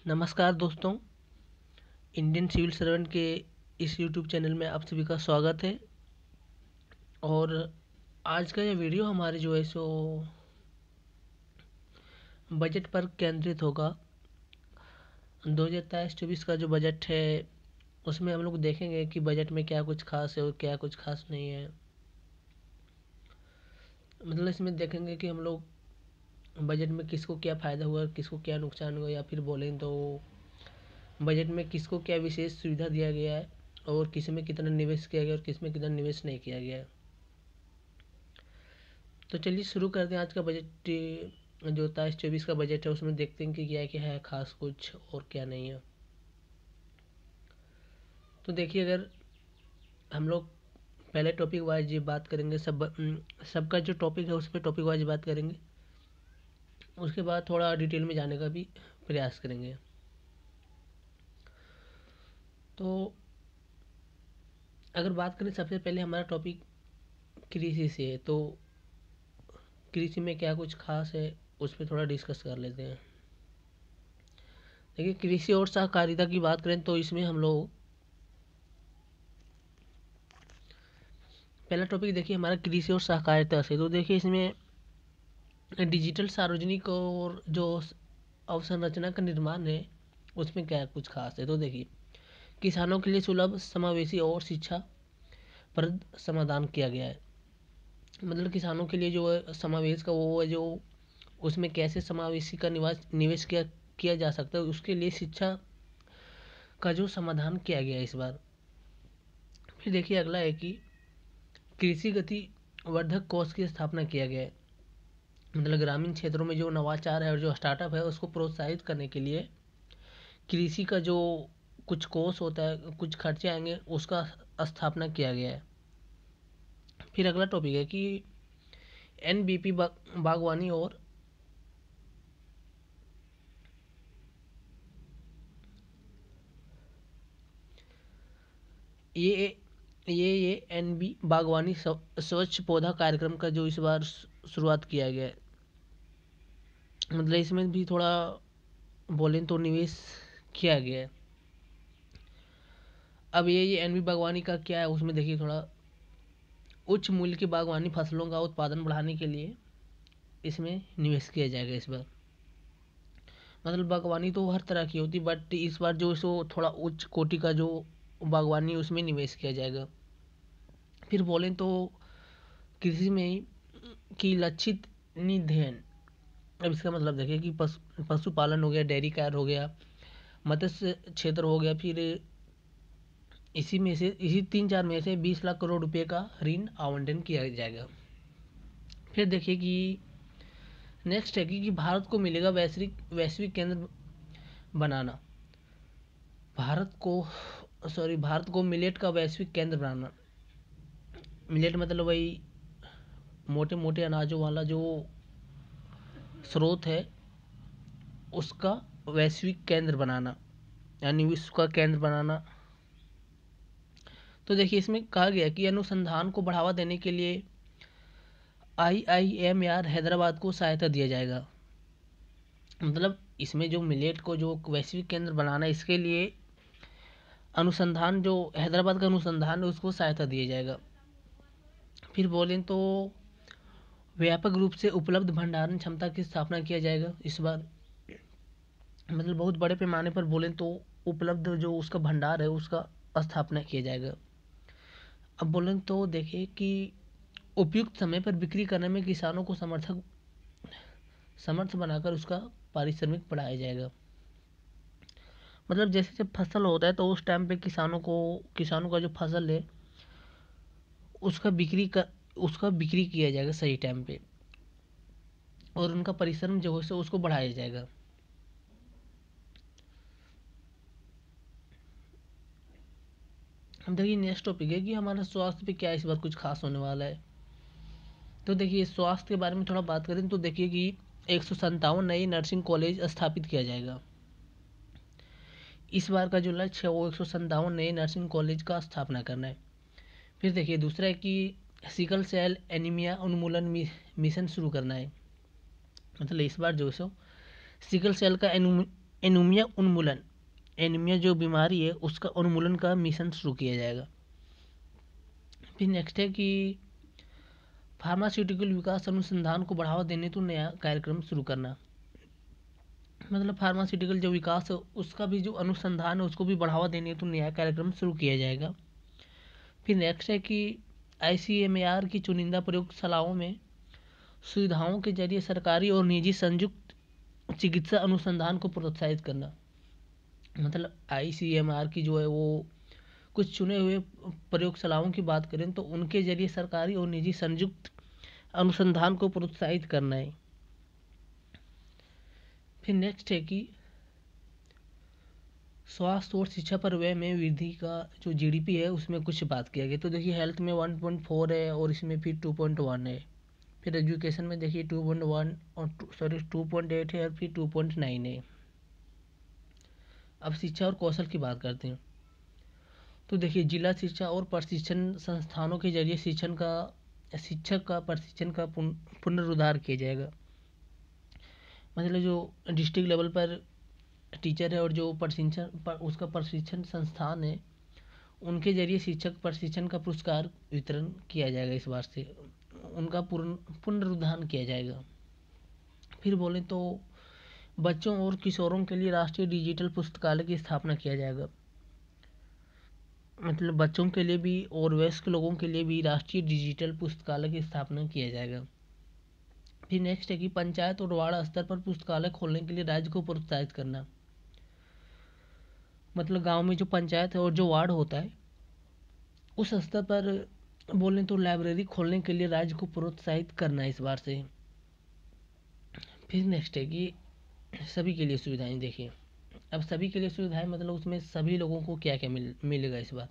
नमस्कार दोस्तों, Indian civil servant के इस यूट्यूब चैनल में आप सभी का स्वागत है। और आज का यह वीडियो हमारे जो है सो बजट पर केंद्रित होगा। 2023-24 का जो बजट है उसमें हम लोग देखेंगे कि बजट में क्या कुछ खास है और क्या कुछ खास नहीं है। मतलब इसमें देखेंगे कि हम लोग बजट में किसको क्या फ़ायदा हुआ, किसको क्या नुकसान हुआ, या फिर बोलें तो बजट में किसको क्या विशेष सुविधा दिया गया है और किस में कितना निवेश किया गया और किस में कितना निवेश नहीं किया गया है। तो चलिए शुरू करते हैं आज का बजट। जो 23-24 का बजट है उसमें देखते हैं कि क्या क्या है खास कुछ और क्या नहीं है। तो देखिए, अगर हम लोग पहले टॉपिक वाइज ये बात करेंगे, सबका जो टॉपिक है उस पर टॉपिक वाइज बात करेंगे। उसके बाद थोड़ा डिटेल में जाने का भी प्रयास करेंगे। तो अगर बात करें, सबसे पहले हमारा टॉपिक कृषि से है। तो कृषि में क्या कुछ खास है उस पर थोड़ा डिस्कस कर लेते हैं। देखिए, कृषि और सहकारिता की बात करें तो इसमें हम लोग पहला टॉपिक देखिए हमारा कृषि और सहकारिता से। तो देखिए, इसमें डिजिटल सार्वजनिक और जो अवसंरचना का निर्माण है उसमें क्या कुछ खास है। तो देखिए, किसानों के लिए सुलभ, समावेशी और शिक्षाप्रद समाधान किया गया है। मतलब किसानों के लिए जो है समावेश का वो है, जो उसमें कैसे समावेशी का निवेश किया जा सकता है, उसके लिए शिक्षा का जो समाधान किया गया है इस बार। फिर देखिए अगला है कि कृषि गति वर्धक कोष की स्थापना किया गया है। मतलब ग्रामीण क्षेत्रों में जो नवाचार है और जो स्टार्टअप है उसको प्रोत्साहित करने के लिए कृषि का जो कुछ कोष होता है, कुछ खर्चे आएंगे, उसका स्थापना किया गया है। फिर अगला टॉपिक है कि एनबीपी बागवानी और ये ये एनबी बागवानी स्वच्छ पौधा कार्यक्रम का जो इस बार शुरुआत किया गया है। मतलब इसमें भी थोड़ा बोलें तो निवेश किया गया है। अब ये एनबी बागवानी का क्या है, उसमें देखिए थोड़ा उच्च मूल्य की बागवानी फसलों का उत्पादन बढ़ाने के लिए इसमें निवेश किया जाएगा इस बार। मतलब बागवानी तो हर तरह की होती, बट इस बार जो सो थोड़ा उच्च कोटि का जो बागवानी उसमें निवेश किया जाएगा। फिर बोलें तो कृषि में की लक्षित निधन। अब इसका मतलब देखिए कि पशुपालन हो गया, डेयरी कार्य हो गया, मत्स्य क्षेत्र हो गया। फिर इसी 3-4 में से 20 लाख करोड़ रुपए का ऋण आवंटन किया जाएगा। फिर देखिए कि नेक्स्ट है कि भारत को मिलेगा वैश्विक केंद्र बनाना। भारत को मिलेट का वैश्विक केंद्र बनाना। मिलेट मतलब वही मोटे मोटे अनाजों वाला जो स्रोत है उसका वैश्विक केंद्र बनाना, यानी विश्व का केंद्र बनाना। तो देखिए, इसमें कहा गया कि अनुसंधान को बढ़ावा देने के लिए IIMR हैदराबाद को सहायता दिया जाएगा। मतलब इसमें जो मिलेट को जो वैश्विक केंद्र बनाना है, इसके लिए अनुसंधान जो हैदराबाद का अनुसंधान है उसको सहायता दिया जाएगा। फिर बोलें तो व्यापक रूप से उपलब्ध भंडारण क्षमता की स्थापना किया जाएगा इस बार। मतलब बहुत बड़े पैमाने पर बोलें तो उपलब्ध जो उसका भंडार है उसका स्थापना किया जाएगा। अब बोलें तो देखिए कि उपयुक्त समय पर बिक्री करने में किसानों को समर्थ बनाकर उसका पारिश्रमिक बढ़ाया जाएगा। मतलब जैसे जब फसल होता है तो उस टाइम पे किसानों का जो फसल है उसका बिक्री किया जाएगा सही टाइम पे, और उनका परिश्रम जो है उसको बढ़ाया जाएगा। हम देखिए नेक्स्ट टॉपिक है कि हमारा स्वास्थ्य पे क्या इस बार कुछ खास होने वाला है। तो देखिए, स्वास्थ्य के बारे में थोड़ा बात करें तो देखिए कि 157 नए नर्सिंग कॉलेज स्थापित किया जाएगा। इस बार का जो लक्ष्य है वो 157 नए नर्सिंग कॉलेज का स्थापना करना है। फिर देखिए दूसरा है कि सिकल सेल एनीमिया उन्मूलन मिशन शुरू करना है। मतलब इस बार जो है सिकल सेल का एनीमिया उन्मूलन, एनीमिया जो बीमारी है उसका उन्मूलन का मिशन शुरू किया जाएगा। फिर नेक्स्ट है कि फार्मास्यूटिकल विकास अनुसंधान को बढ़ावा देने तो नया कार्यक्रम शुरू करना, मतलब फार्मास्यूटिकल जो विकास है उसका भी जो अनुसंधान है उसको भी बढ़ावा देने तो नया कार्यक्रम शुरू किया जाएगा। फिर नेक्स्ट है कि ICMAR की चुनिंदा प्रयोगशालाओं में सुविधाओं के जरिए सरकारी और निजी संयुक्त चिकित्सा अनुसंधान को प्रोत्साहित करना, मतलब ICMR की जो है वो कुछ चुने हुए प्रयोगशालाओं की बात करें तो उनके जरिए सरकारी और निजी संयुक्त अनुसंधान को प्रोत्साहित करना है। फिर नेक्स्ट है कि स्वास्थ्य और शिक्षा पर व्यय में वृद्धि का जो GDP है उसमें कुछ बात किया गया। तो देखिए हेल्थ में 1.4 है और इसमें फिर 2.1 है। फिर एजुकेशन में देखिए 2.1 और 2.8 है और फिर 2.9 है। अब शिक्षा और कौशल की बात करते हैं। तो देखिए जिला शिक्षा और प्रशिक्षण संस्थानों के जरिए शिक्षक का प्रशिक्षण का पुनरुद्धार किया जाएगा, मतलब जो डिस्ट्रिक्ट लेवल पर टीचर है और जो उसका प्रशिक्षण संस्थान है उनके जरिए शिक्षक प्रशिक्षण का पुरस्कार वितरण किया जाएगा, इस बार से उनका पुनरुद्धार किया जाएगा। फिर बोले तो बच्चों और किशोरों के लिए राष्ट्रीय डिजिटल पुस्तकालय की स्थापना किया जाएगा, मतलब बच्चों के लिए भी और वयस्क लोगों के लिए भी राष्ट्रीय डिजिटल पुस्तकालय की स्थापना किया जाएगा। फिर नेक्स्ट है कि पंचायत और वार्ड स्तर पर पुस्तकालय खोलने के लिए राज्य को प्रोत्साहित करना, मतलब गांव में जो पंचायत है और जो वार्ड होता है उस स्तर पर बोलें तो लाइब्रेरी खोलने के लिए राज्य को प्रोत्साहित करना है इस बार से। फिर नेक्स्ट है कि सभी के लिए सुविधाएं, देखिए अब सभी के लिए सुविधाएं मतलब उसमें सभी लोगों को क्या क्या मिलेगा इस बार।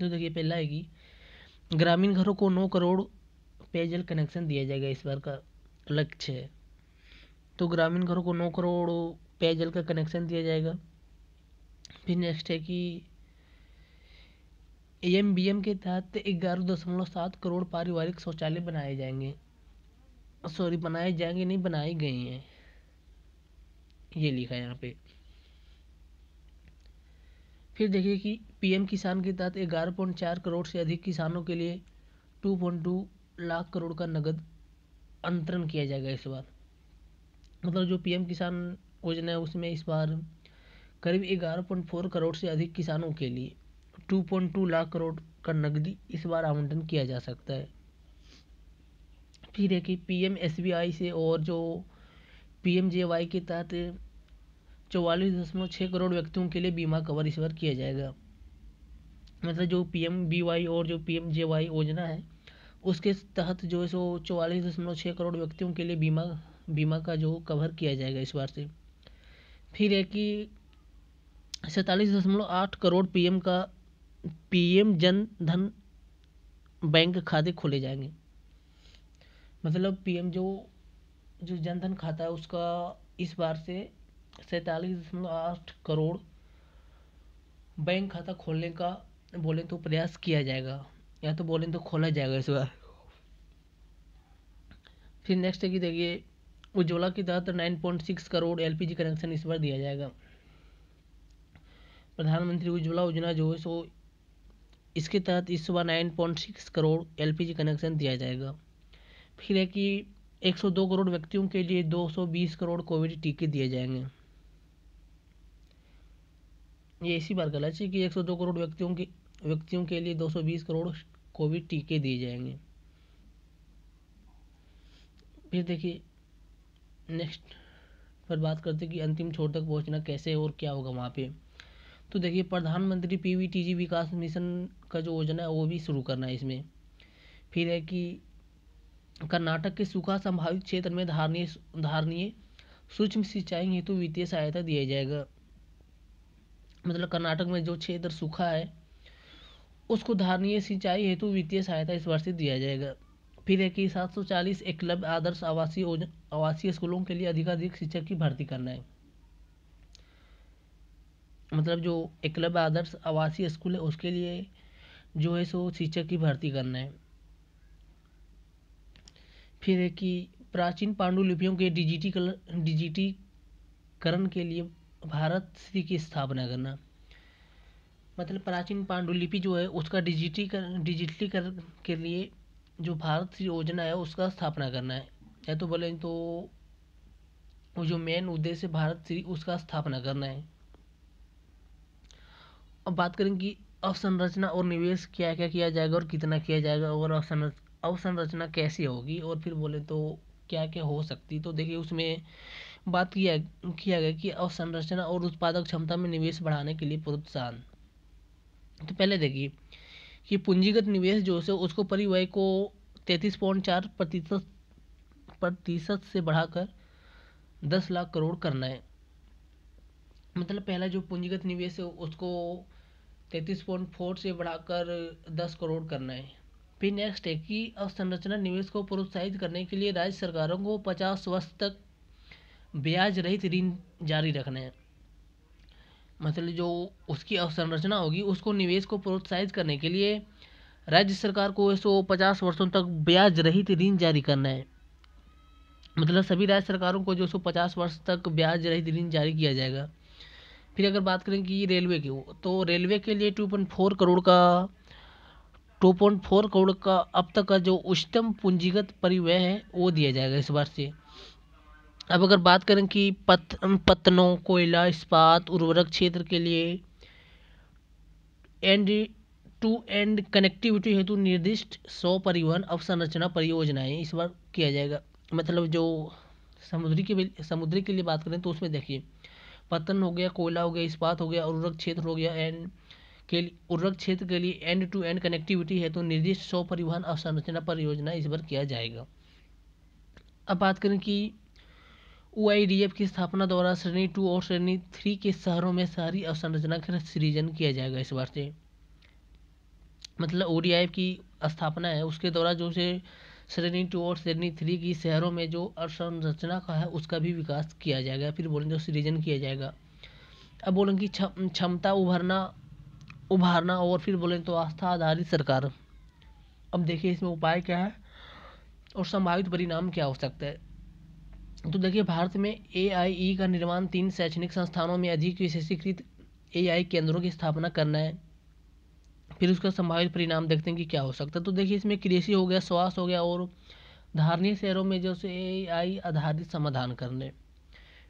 तो देखिए पहला है कि ग्रामीण घरों को 9 करोड़ पेयजल कनेक्शन दिया जाएगा, इस बार का लक्ष्य है। तो ग्रामीण घरों को 9 करोड़ पेयजल का कनेक्शन दिया जाएगा। फिर नेक्स्ट है कि AMBM के तहत 11.7 करोड़ पारिवारिक शौचालय बनाए जाएंगे, नहीं बनाए गए हैं, ये लिखा है यहाँ पे। फिर देखिए कि PM किसान के तहत 11.4 करोड़ से अधिक किसानों के लिए 2.2 लाख करोड़ का नगद अंतरण किया जाएगा इस बार, मतलब जो PM किसान योजना है उसमें इस बार करीब 11.4 करोड़ से अधिक किसानों के लिए 2.2 लाख करोड़ का नकदी इस बार आवंटन किया जा सकता है। फिर है कि PMSBI से और जो PMJY के तहत 44.6 करोड़ व्यक्तियों के लिए बीमा कवर इस बार किया जाएगा, मतलब जो PMBY और जो PMJY योजना है उसके तहत जो है सो 44.6 करोड़ व्यक्तियों के लिए बीमा का जो कवर किया जाएगा इस बार से। फिर है कि 47.8 करोड़ PM जन धन बैंक खाते खोले जाएंगे, मतलब PM जो जन धन खाता है उसका इस बार से 47.8 करोड़ बैंक खाता खोलने का बोले तो प्रयास किया जाएगा, या तो बोले तो खोला जाएगा इस बार। फिर नेक्स्ट है कि देखिए उज्ज्वला के तहत 9.6 करोड़ LPG कनेक्शन इस बार दिया जाएगा। प्रधानमंत्री उज्ज्वला योजना जो है सो इसके तहत इस बार 9.6 करोड़ LPG कनेक्शन दिया जाएगा। फिर है कि 102 करोड़ व्यक्तियों के लिए 220 करोड़ कोविड टीके दिए जाएंगे, ये इसी बार गलत है कि 102 करोड़ व्यक्तियों के लिए 220 करोड़ कोविड टीके दिए जाएंगे। फिर देखिए नेक्स्ट पर बात करते हैं कि अंतिम छोर तक पहुंचना कैसे और क्या होगा वहाँ पे। तो देखिए प्रधानमंत्री PVTG विकास मिशन का जो योजना है वो भी शुरू करना है इसमें। फिर है कि कर्नाटक के सूखा संभावित क्षेत्र में धारणीय सूक्ष्म सिंचाई हेतु वित्तीय सहायता दिया जाएगा, मतलब कर्नाटक में जो क्षेत्र सूखा है उसको धारणीय सिंचाई हेतु वित्तीय सहायता इस वर्ष से दिया जाएगा। फिर है कि 740 एकलव्य आदर्श आवासीय स्कूलों के लिए अधिकाधिक शिक्षक की भर्ती करना है, मतलब जो एकलव्य आदर्श आवासीय स्कूल है उसके लिए जो है सो शिक्षक की भर्ती करना है। फिर है कि प्राचीन पांडुलिपियों के डिजिटीकरण करण के लिए भारत श्री की स्थापना करना। मतलब प्राचीन पांडुलिपि जो है उसका डिजिटलीकरण के लिए जो भारत श्री योजना है उसका स्थापना करना है, या तो बोले तो वो जो मेन उद्देश्य भारत श्री उसका स्थापना करना है। अब बात करें कि अवसंरचना और निवेश क्या क्या किया जाएगा और कितना किया जाएगा, और अवसंरचना कैसी होगी, और फिर बोले तो क्या क्या हो सकती। तो देखिए उसमें बात किया गया कि अवसंरचना और उत्पादक क्षमता में निवेश बढ़ाने के लिए प्रोत्साहन। तो पहले देखिए कि पूंजीगत निवेश जो है उसको परिव्यय को 33.4% से बढ़ाकर 10 लाख करोड़ करना है। मतलब पहला जो पूंजीगत निवेश है उसको 33.4 से बढ़ाकर 10 करोड़ करना है। फिर नेक्स्ट है कि अवसंरचना निवेश को प्रोत्साहित करने के लिए राज्य सरकारों को 50 वर्ष तक ब्याज रहित ऋण जारी रखना है। मतलब जो उसकी अवसंरचना होगी उसको निवेश को प्रोत्साहित करने के लिए राज्य सरकार को 150 वर्षों तक ब्याज रहित ऋण जारी करना है। मतलब सभी राज्य सरकारों को जो 150 वर्ष तक ब्याज रहित ऋण जारी किया जाएगा। फिर अगर बात करें कि रेलवे की हो तो रेलवे के लिए 2.4 करोड़ का अब तक का जो उच्चतम पूंजीगत परिव्यय है वो दिया जाएगा इस बार से। अब अगर बात करें कि पत्तनों, कोयला, इस्पात, उर्वरक क्षेत्र के लिए एंड टू एंड कनेक्टिविटी हेतु निर्दिष्ट 100 परिवहन अवसंरचना परियोजनाएं इस बार किया जाएगा। मतलब जो समुद्री के लिए बात करें तो उसमें देखिए पत्तन हो गया, कोयला हो गया, इस्पात हो गया, उर्वरक क्षेत्र हो गया, उर्वरक क्षेत्र के लिए एंड टू एंड कनेक्टिविटी है तो निर्दिष्ट 100 परिवहन अवसंरचना परियोजना इस बार किया जाएगा। अब बात करें कि OIDF की स्थापना द्वारा श्रेणी 2 और श्रेणी 3 के शहरों में शहरी अवसंरचना का सृजन किया जाएगा इस बार से। मतलब ODIF की स्थापना है उसके द्वारा जो से श्रेणी 2 और श्रेणी 3 की शहरों में जो अवसंरचना का है उसका भी विकास किया जाएगा, फिर बोलेंगे सृजन किया जाएगा। अब बोलेंगे क्षमता उभारना और फिर बोलें तो आस्था आधारित सरकार। अब देखिए इसमें उपाय क्या है और संभावित परिणाम क्या हो सकता है। तो देखिए भारत में AIE का निर्माण 3 शैक्षणिक संस्थानों में अधिक विशेषीकृत AI केंद्रों की स्थापना करना है। फिर उसका संभावित परिणाम देखते हैं कि क्या हो सकता है। तो देखिए इसमें कृषि हो गया, स्वास्थ्य हो गया और धारणीय शहरों में जो से AI आधारित समाधान करने।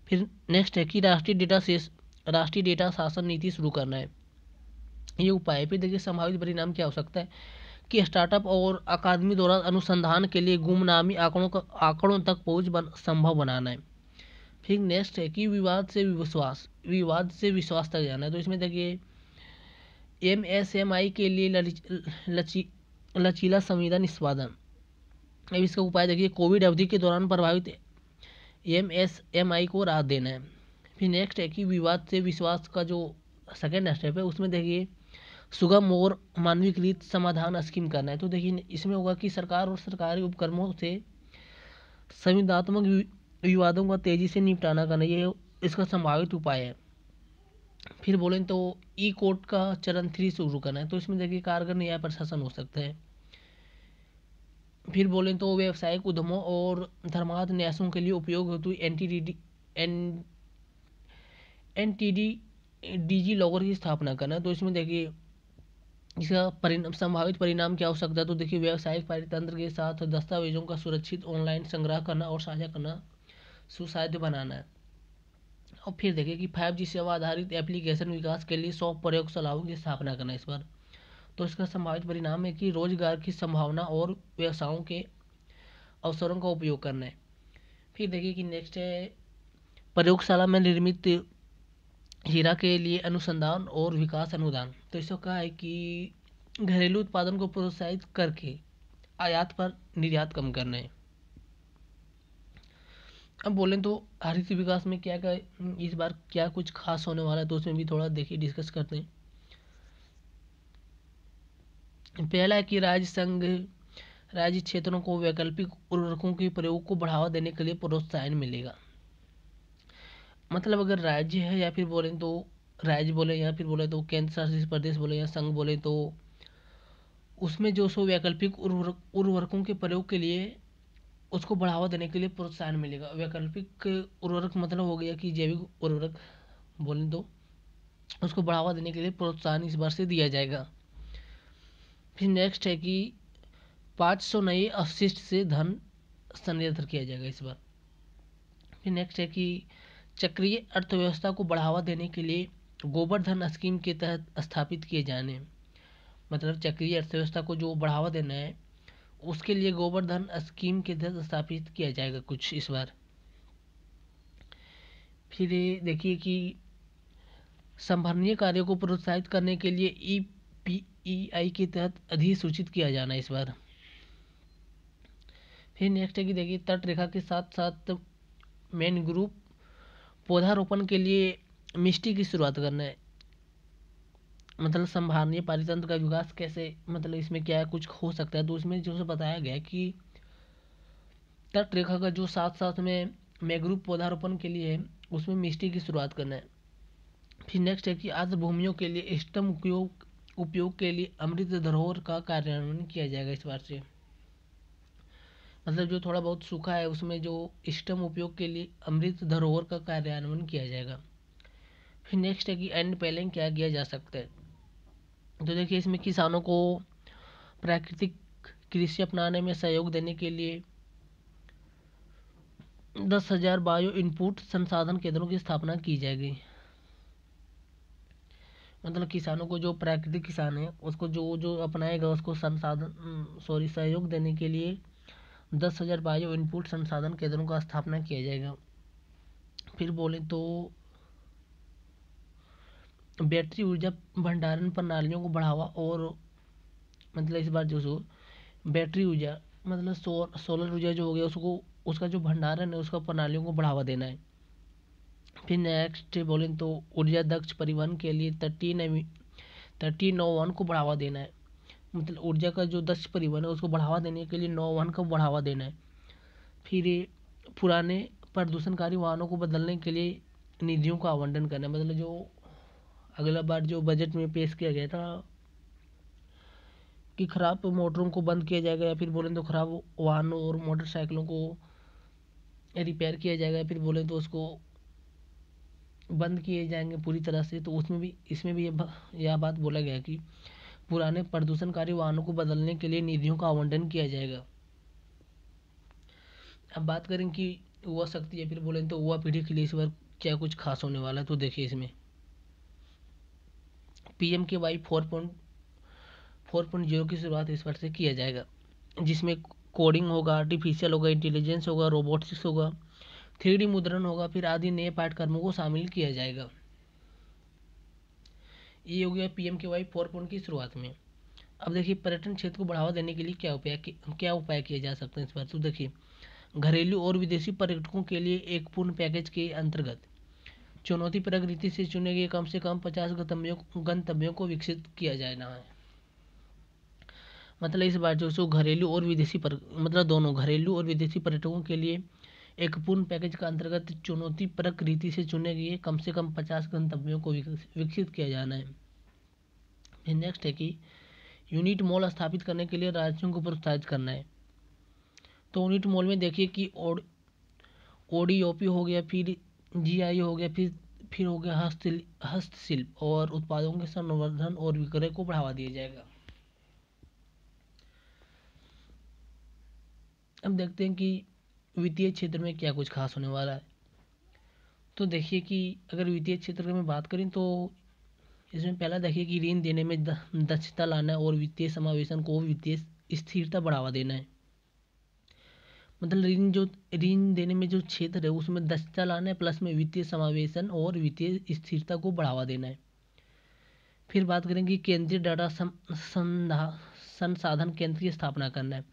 फिर नेक्स्ट है कि राष्ट्रीय डेटा शासन नीति शुरू करना है, ये उपाय। फिर देखिए संभावित परिणाम क्या हो सकता है कि स्टार्टअप और अकादमी द्वारा अनुसंधान के लिए गुमनामी आंकड़ों तक पहुंच संभव बनाना है। फिर नेक्स्ट है कि विवाद से विश्वास तक जाना है। तो इसमें देखिए MSMI के लिए लचीला संविदा निष्पादन। अब इसका उपाय देखिए कोविड अवधि के दौरान प्रभावित MSMI को राहत देना है। फिर नेक्स्ट है कि विवाद से विश्वास का जो सेकेंड स्टेप है उसमें देखिए सुगम और मानवीकृत समाधान स्कीम करना है। तो देखिए इसमें होगा कि सरकार और सरकारी उपक्रमों से संविदात्मक विवादों का तेजी से निपटाना करना, ये इसका संभावित उपाय है। फिर बोलें तो कोर्ट का चरण 3 शुरू करना है। तो इसमें देखिए कारगर न्याय प्रशासन हो सकता है। फिर बोलें तो व्यावसायिक उद्यमों और धर्मार्थ न्यासों के लिए उपयोग हेतु NTD लॉगर की स्थापना करना है। तो इसमें देखिए इसका संभावित परिणाम क्या हो सकता है। तो देखिए व्यावसायिक पारितंत्र के साथ दस्तावेजों का सुरक्षित ऑनलाइन संग्रह करना और साझा करना सुसाध्य बनाना है। और फिर देखिए कि 5G सेवा आधारित एप्लीकेशन विकास के लिए 100 प्रयोगशालाओं की स्थापना करना इस बार। तो इसका संभावित परिणाम है कि रोजगार की संभावना और व्यवसायों के अवसरों का उपयोग करना है। फिर देखिए कि नेक्स्ट है प्रयोगशाला में निर्मित हीरा के लिए अनुसंधान और विकास अनुदान। तो इसका कहा है कि घरेलू उत्पादन को प्रोत्साहित करके आयात पर निर्यात कम करना है। अब बोलें तो हरित विकास में क्या क्या इस बार क्या कुछ खास होने वाला है, तो उसमें भी थोड़ा देखिए डिस्कस करते हैं। पहला है कि राज्य क्षेत्रों को वैकल्पिक उर्वरकों के प्रयोग को बढ़ावा देने के लिए प्रोत्साहन मिलेगा। मतलब अगर राज्य है या फिर बोलें तो राज्य बोले या फिर बोले तो केंद्र शासित प्रदेश बोले या संघ बोले, तो उसमें जो सो वैकल्पिक उर्वरकों के प्रयोग के लिए उसको बढ़ावा देने के लिए प्रोत्साहन मिलेगा। वैकल्पिक उर्वरक मतलब हो गया कि जैविक उर्वरक बोलें तो उसको बढ़ावा देने के लिए प्रोत्साहन इस बार से दिया जाएगा। फिर नेक्स्ट है कि 500 नए अवशिष्ट से धन संग्रह किया जाएगा इस बार। फिर नेक्स्ट है कि चक्रीय अर्थव्यवस्था को बढ़ावा देने के लिए गोवर्धन स्कीम के तहत स्थापित किए जाने, मतलब चक्रीय अर्थव्यवस्था को जो बढ़ावा देना है उसके लिए गोवर्धन स्कीम के तहत स्थापित किया जाएगा कुछ इस बार। फिर देखिए कि संभरणीय कार्यों को प्रोत्साहित करने के लिए EPEI के तहत अधिसूचित किया जाना इस बार। फिर नेक्स्ट है कि देखिए तट रेखा के साथ साथ मैनग्रोव पौधारोपण के लिए मिट्टी की शुरुआत करना है, मतलब संभालनीय पारितंत्र का विकास कैसे, मतलब इसमें क्या कुछ हो सकता है। तो उसमें जो बताया गया कि तट रेखा का जो साथ साथ में मैंग्रोव पौधारोपण के लिए है उसमें मिट्टी की शुरुआत करना है। फिर नेक्स्ट है कि आर्द्र भूमियों के लिए इष्टतम उपयोग के लिए अमृत धरोहर का कार्यान्वयन किया जाएगा इस बार से, मतलब जो थोड़ा बहुत सूखा है उसमें जो इष्टतम उपयोग के लिए अमृत धरोहर का कार्यान्वयन किया जाएगा। फिर नेक्स्ट है कि एंड पेलिंग क्या किया जा सकता है। तो देखिए इसमें किसानों को प्राकृतिक कृषि अपनाने में सहयोग देने के लिए 10,000 बायो इनपुट संसाधन केंद्रों की स्थापना की जाएगी, मतलब किसानों को जो प्राकृतिक किसान है उसको जो जो अपनाएगा उसको सहयोग देने के लिए 10,000 बायो इनपुट संसाधन केंद्रों का स्थापना किया जाएगा। फिर बोले तो बैटरी ऊर्जा भंडारण प्रणालियों को बढ़ावा, और मतलब इस बार जो बैटरी ऊर्जा मतलब सोलर ऊर्जा जो हो गया उसको उसका जो भंडारण है उसका प्रणालियों को बढ़ावा देना है। फिर नेक्स्ट बोलें तो ऊर्जा दक्ष परिवहन के लिए तटीय नौवहन को बढ़ावा देना है, मतलब ऊर्जा का जो दक्ष परिवहन है उसको बढ़ावा देने के लिए नौवहन को बढ़ावा देना है। फिर पुराने प्रदूषणकारी वाहनों को बदलने के लिए निधियों का आवंटन करना है, मतलब जो अगला बार जो बजट में पेश किया गया था कि खराब मोटरों को बंद किया जाएगा, या फिर बोलें तो खराब वाहनों और मोटरसाइकिलों को रिपेयर किया जाएगा, फिर बोलें तो उसको बंद किए जाएंगे पूरी तरह से। तो उसमें भी इसमें भी यह बात बोला गया कि पुराने प्रदूषणकारी वाहनों को बदलने के लिए निधियों का आवंटन किया जाएगा। अब बात करें कि युवा शक्ति या फिर बोलें तो युवा पीढ़ी के लिए इस बार क्या कुछ खास होने वाला है। तो देखिए इसमें PMKY 4.0 की शुरुआत इस बार से किया जाएगा, जिसमें कोडिंग होगा, आर्टिफिशियल होगा, इंटेलिजेंस होगा, रोबोटिक्स होगा, 3D मुद्रण होगा, फिर आदि नए पाठ्यक्रमों को शामिल किया जाएगा। ये हो गया PMKY 4 की शुरुआत में। अब देखिए पर्यटन क्षेत्र को बढ़ावा देने के लिए क्या उपाय किए जा सकते हैं इस बार। तो देखिए घरेलू और विदेशी पर्यटकों के लिए एक पूर्ण पैकेज के अंतर्गत चुनौती प्रकृति से चुने गए कम से कम 50 गंतव्यों को विकसित किया जाना है, मतलब इस बार जो घरेलू और विदेशी मतलब दोनों घरेलू और विदेशी पर्यटकों के लिए एक पूर्ण पैकेज का अंतर्गत चुनौती प्रकृति से चुने गए कम से कम 50 गंतव्यों को विकसित किया जाना है। फिर नेक्स्ट है कि यूनिट मॉल स्थापित करने के लिए राज्यों को प्रोत्साहित करना है। तो यूनिट मॉल में देखिए कि ODOP हो गया, फिर GI हो गया, फिर हो गया हस्तशिल्प और उत्पादों के संवर्धन और विक्रय को बढ़ावा दिया जाएगा। अब देखते हैं कि वित्तीय क्षेत्र में क्या कुछ खास होने वाला है। तो देखिए कि अगर वित्तीय क्षेत्र की मैं बात करें तो इसमें पहला देखिए कि ऋण देने में दक्षता लाना है और वित्तीय समावेशन को वित्तीय स्थिरता बढ़ावा देना है, मतलब ऋण देने में जो क्षेत्र है उसमें दक्षता लाना है, प्लस में वित्तीय समावेशन और वित्तीय स्थिरता को बढ़ावा देना है। फिर बात करेंगे केंद्रीय डाटा संसाधन केंद्र की स्थापना करना है,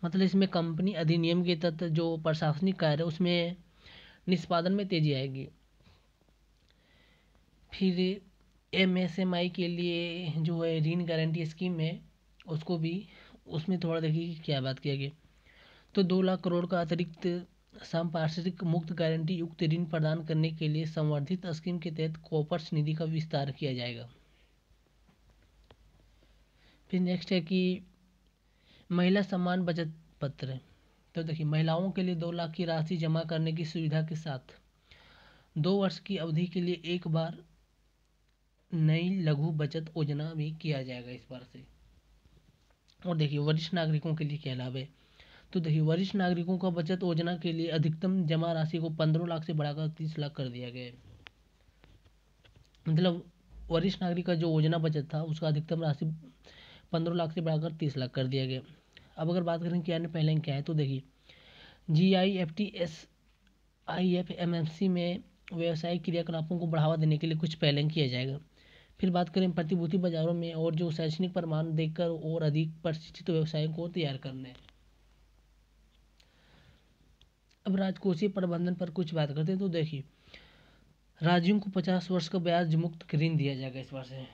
मतलब इसमें कंपनी अधिनियम के तहत जो प्रशासनिक कार्य है उसमें निष्पादन में तेजी आएगी। फिर MSMI के लिए जो है ऋण गारंटी स्कीम है उसको भी उसमें थोड़ा देखिए क्या बात किया गया। तो 2 लाख करोड़ का अतिरिक्त संपार्श्विक मुक्त गारंटी युक्त ऋण प्रदान करने के लिए संवर्धित स्कीम के तहत कॉर्पस निधि का विस्तार किया जाएगा। फिर नेक्स्ट है कि महिला सम्मान बचत पत्र, तो देखिए महिलाओं के लिए 2 लाख की राशि जमा करने की सुविधा के साथ 2 वर्ष की अवधि के लिए एक बार नई लघु बचत योजना भी किया जाएगा इस बार से। और देखिए वरिष्ठ नागरिकों के लिए क्या लाभ है। तो देखिए वरिष्ठ नागरिकों का बचत योजना के लिए अधिकतम जमा राशि को 15 लाख से बढ़ाकर 30 लाख कर दिया गया है। मतलब वरिष्ठ नागरिक का जो योजना बचत था उसका अधिकतम राशि 15 लाख से बढ़ाकर 30 लाख कर दिया गया। अब अगर बात करें क्या पहले क्या है, तो देखिए GIFT SIF MMC में व्यावसायिक क्रियाकलापों को बढ़ावा देने के लिए कुछ पहले किया जाएगा। फिर बात करें प्रतिभूति बाजारों में और जो शैक्षणिक प्रमाण देकर और अधिक प्रशिक्षित व्यवसायों को तैयार करना है। अब राजकोषीय प्रबंधन पर कुछ बात करते हैं। तो देखिए राज्यों को 50 वर्ष का ब्याज मुक्त ऋण दिया जाएगा इस वर्ष से,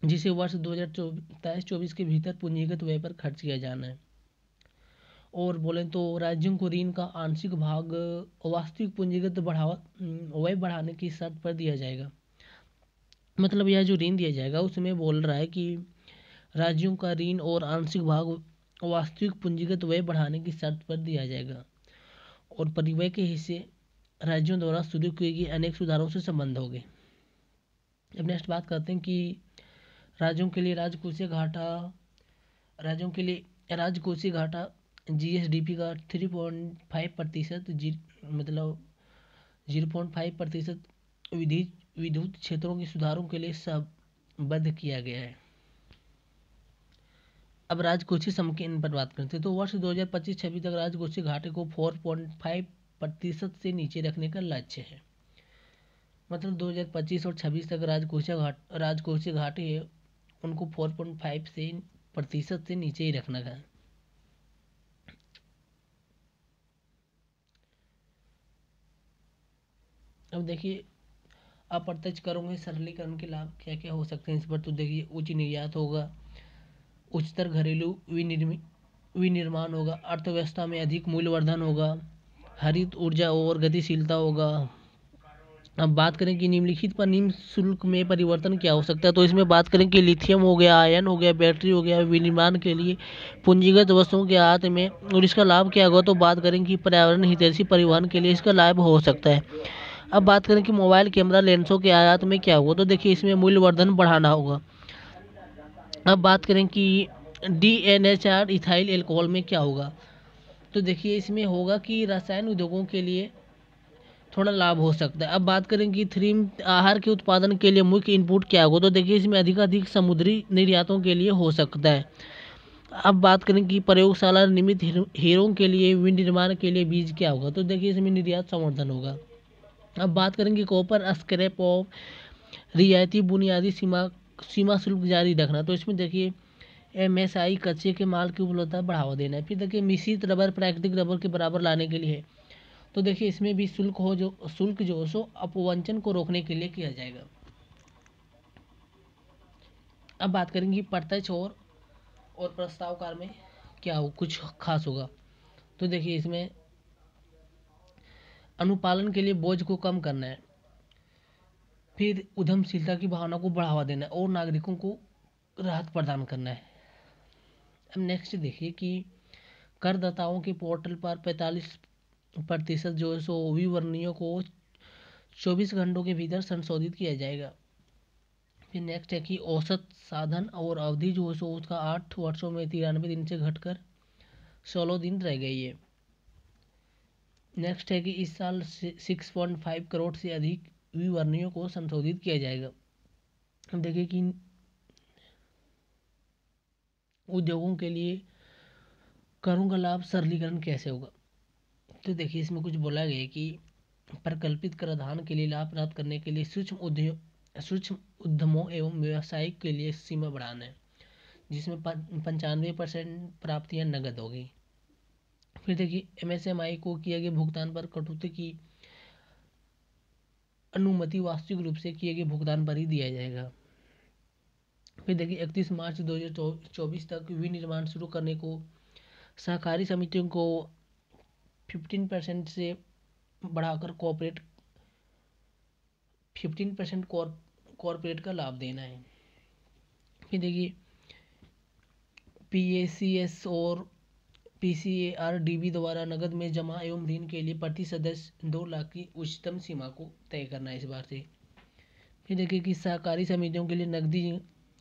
जिसे वर्ष 2023-24 के भीतर पूंजीगत व्यय पर खर्च किया जाना है। और बोलें तो राज्यों को ऋण का आंशिक भाग वास्तविक पूंजीगत व्यय बढ़ाने की शर्त पर दिया जाएगा। मतलब यह जो ऋण दिया जाएगा उसमें बोल रहा है कि राज्यों का ऋण और आंशिक भाग वास्तविक पूंजीगत व्यय बढ़ाने की शर्त पर दिया जाएगा। और परिव्यय के हिस्से राज्यों द्वारा शुरू किए गए अनेक सुधारों से संबंध होंगे। अब नेक्स्ट बात करते हैं कि राज्यों के लिए राजकोषीय घाटा GSDP का 3.5% मतलब 0.5% विद्युत क्षेत्रों के सुधारों के लिए संबद्ध किया गया है। अब राजकोषीय संकीर्ण पर बात करते हैं। तो वर्ष 2025-26 तक राजकोषीय घाटे को 4.5% से नीचे रखने का लक्ष्य है। मतलब 2025 और 26 तक राजकोषीय घाटे है उनको 4.5% से नीचे ही रखना है। अब देखिए अप्रत्यक्ष करों के सरलीकरण के लाभ क्या क्या हो सकते हैं इस पर। तो देखिए उच्च निर्यात होगा, उच्चतर घरेलू विनिर्माण होगा, अर्थव्यवस्था में अधिक मूल्यवर्धन होगा, हरित ऊर्जा और गतिशीलता होगा। अब बात करें कि निम्नलिखित पर निम्न शुल्क में परिवर्तन क्या हो सकता है। तो इसमें बात करें कि लिथियम हो गया, आयन हो गया, बैटरी हो गया, विनिर्माण के लिए पूंजीगत वस्तुओं के आयात में, और इसका लाभ क्या होगा। तो बात करें कि पर्यावरण हितैषी परिवहन के लिए इसका लाभ हो सकता है। अब बात करें कि मोबाइल कैमरा लेंसों के आयात में क्या होगा। तो देखिए इसमें मूल्यवर्धन बढ़ाना होगा। अब बात करें कि DNHR इथाइल एल्कोहल में क्या होगा। तो देखिए इसमें होगा कि रसायन उद्योगों के लिए थोड़ा लाभ हो सकता है। अब बात करें कि थ्रीम आहार के उत्पादन के लिए मुख्य इनपुट क्या होगा। तो देखिए इसमें अधिक समुद्री निर्यातों के लिए हो सकता है। अब बात करें कि प्रयोगशाला निर्मित हीरों के लिए विनिर्माण के लिए बीज क्या होगा। तो देखिए इसमें निर्यात संवर्धन होगा। अब बात करें कि कॉपर स्क्रैप ऑफ रियायती बुनियादी सीमा शुल्क जारी रखना। तो इसमें देखिए MSI कच्चे के माल की उपलब्धता बढ़ावा देना है। फिर देखिए मिश्रित रबर प्राकृतिक रबर के बराबर लाने के लिए है। तो देखिए इसमें भी शुल्क जो सो अपवंचन को रोकने के लिए किया जाएगा। अब बात करेंगे प्रत्यक्ष और प्रस्तावकार में क्या हो कुछ खास होगा। तो देखिए इसमें अनुपालन के लिए बोझ को कम करना है, फिर उद्यमशीलता की भावना को बढ़ावा देना है और नागरिकों को राहत प्रदान करना है। अब नेक्स्ट देखिए कि करदाताओं के पोर्टल पर 45% जो है सो विवरणियों को 24 घंटों के भीतर संशोधित किया जाएगा। फिर नेक्स्ट है कि औसत साधन और अवधि जो है सो उसका 8 वर्षों में 93 दिन से घटकर 16 दिन रह गई है। नेक्स्ट है कि इस साल 6.5 करोड़ से अधिक विवरणियों को संशोधित किया जाएगा। अब देखिए कि उद्योगों के लिए करों का लाभ सरलीकरण कैसे होगा। तो देखिए इसमें कुछ बोला गया है कि प्रकल्पित कराधान के लिए लाभ प्राप्त करने के लिए सूक्ष्म उद्यमों एवं व्यवसायिक के लिए सीमा बढ़ाना है, जिसमें 95% प्राप्तियां नगद होगी। फिर देखिए MSMI को किए गए भुगतान पर कटौती की अनुमति वास्तविक रूप से किए गए भुगतान पर ही दिया जाएगा। फिर देखिए 31 मार्च 2024 तक विनिर्माण शुरू करने को सहकारी समितियों को 15% से बढ़ाकर 15% कॉरपोरेट का लाभ देना है। फिर देखिए PACS और PCARDB द्वारा नकद में जमा एवं ऋण के लिए प्रति सदस्य 2 लाख की उच्चतम सीमा को तय करना है इस बार से। फिर देखिए कि सहकारी समितियों के लिए नकदी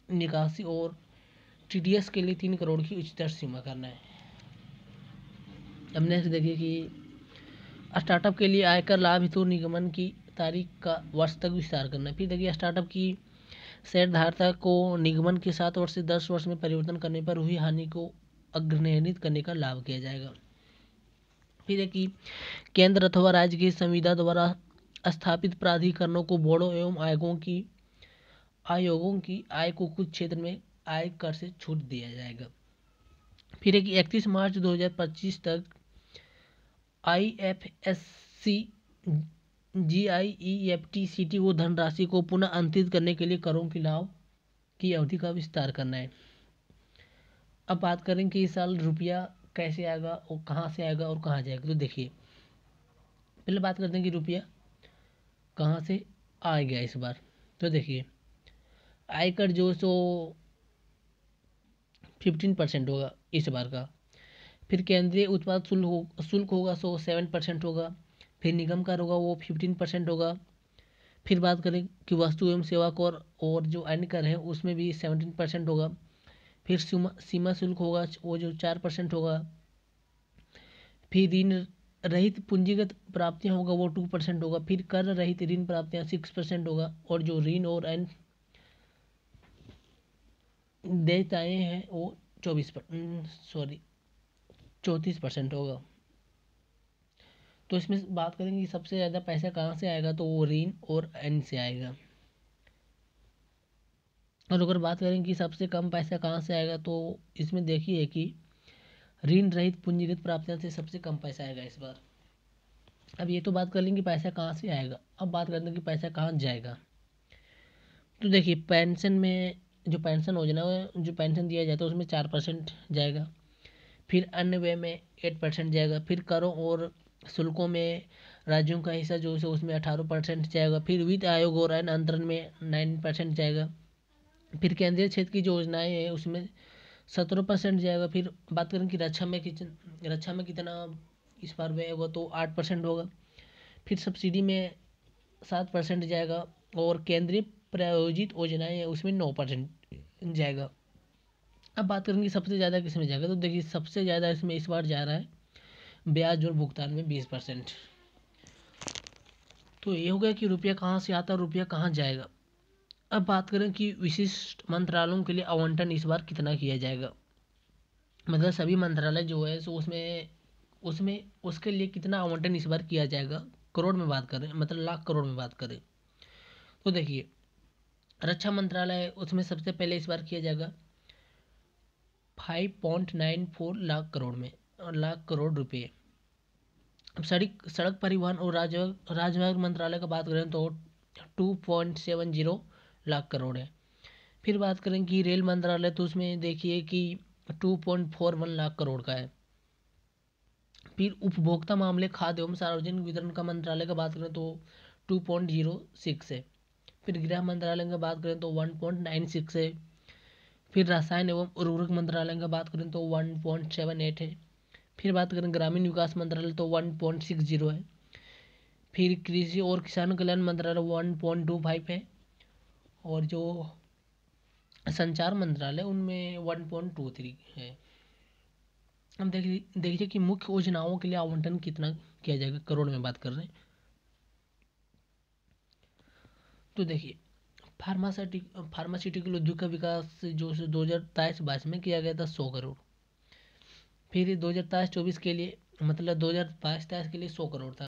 निकासी और TDS के लिए 3 करोड़ की उच्चतर सीमा करना है। अब नेक्स्ट देखिए कि स्टार्टअप के लिए आयकर लाभ हेतु निगमन की तारीख का वर्ष तक विस्तार करना है। फिर देखिए स्टार्टअप की शेयरधारता को निगमन के 7 वर्ष से 10 वर्ष में परिवर्तन करने पर हुई हानि को अग्रहणित करने का लाभ किया जाएगा। फिर है कि केंद्र अथवा राज्य की संविदा द्वारा स्थापित प्राधिकरणों को बोर्डों एवं आयोगों की आय को कुछ क्षेत्र में आय कर से छूट दिया जाएगा। फिर है कि 31 मार्च 2025 तक IFSC GIEFT CTO धनराशि को पुनः अंतरित करने के लिए करों की लाभ की अवधि का विस्तार करना है। अब बात करें कि इस साल रुपया कैसे आएगा और कहाँ से आएगा और कहाँ जाएगा। तो देखिए पहले बात करते हैं कि रुपया कहाँ से आएगा इस बार। तो देखिए आयकर जो सो 15% होगा इस बार का। फिर केंद्रीय उत्पाद शुल्क होगा सो 7% होगा। फिर निगम कर होगा वो 15% होगा। फिर बात करें कि वस्तु एवं सेवा कर और जो अन्य कर है उसमें भी 17% होगा। फिर सीमा शुल्क होगा वो जो 4% होगा। फिर ऋण रहित पूंजीगत प्राप्तियां होगा वो 2% होगा। फिर कर रहित ऋण प्राप्तियां 6% होगा। और जो ऋण और अन्य देयताएं हैं वो 34% होगा। तो इसमें बात करेंगे कि सबसे ज़्यादा पैसा कहाँ से आएगा, तो वो ऋण और अन्य से आएगा। और अगर बात करें कि सबसे कम पैसा कहाँ से आएगा, तो इसमें देखिए कि ऋण रहित पूंजीगत प्राप्तियों से सबसे कम पैसा आएगा इस बार। अब ये तो बात कर लेंगे पैसा कहाँ से आएगा। अब बात करते हैं कि पैसा कहाँ जाएगा। तो देखिए पेंशन में जो पेंशन योजना है, जो पेंशन दिया जाता है उसमें 4% जाएगा। फिर अन्य व्यय में 8% जाएगा। फिर करों और शुल्कों में राज्यों का हिस्सा जो है उसमें 18% जाएगा। फिर वित्त आयोग और अन्य अंतरण में 9% जाएगा। फिर केंद्रीय क्षेत्र की जो योजनाएं हैं उसमें 17% जाएगा। फिर बात करें कि रक्षा में कितना इस बार व्यय होगा, तो 8% होगा। फिर सब्सिडी में 7% जाएगा। और केंद्रीय प्रायोजित योजनाएं हैं उसमें 9% जाएगा। अब बात करेंगे सबसे ज़्यादा किस में जाएगा। तो देखिए सबसे ज़्यादा इसमें इस बार जा रहा है ब्याज और भुगतान में 20%। तो ये हो गया कि रुपया कहाँ से आता है, रुपया कहाँ जाएगा। अब बात करें कि विशिष्ट मंत्रालयों के लिए आवंटन इस बार कितना किया जाएगा। मतलब सभी मंत्रालय जो है सो उसमें उसके लिए कितना आवंटन इस बार किया जाएगा, करोड़ में बात करें, मतलब लाख करोड़ में बात करें। तो देखिए रक्षा मंत्रालय उसमें सबसे पहले इस बार किया जाएगा 5.94 लाख करोड़ रुपये। अब सड़क परिवहन और राजमार्ग मंत्रालय का बात करें तो 2.70 लाख करोड़ है। फिर बात करें कि रेल मंत्रालय, तो उसमें देखिए कि 2.41 लाख करोड़ का है। फिर उपभोक्ता मामले, खाद्य एवं सार्वजनिक वितरण का मंत्रालय का बात करें तो 2.06 है। फिर गृह मंत्रालय का बात करें तो 1.96 है। फिर रसायन एवं उर्वरक मंत्रालय का बात करें तो 1.78 है। फिर बात करें ग्रामीण विकास मंत्रालय तो 1.60 है। फिर कृषि और किसान कल्याण मंत्रालय 1.25 है। और जो संचार मंत्रालय उनमें 1.23 है। हम देखिए कि मुख्य योजनाओं के लिए आवंटन कितना किया जाएगा, करोड़ में बात कर रहे हैं। तो देखिए फार्मास्यूटिकल उद्योग का विकास जो 2023-22 में किया गया था 100 करोड़। फिर 2023-24 के लिए मतलब 2022-23 के लिए 100 करोड़ था।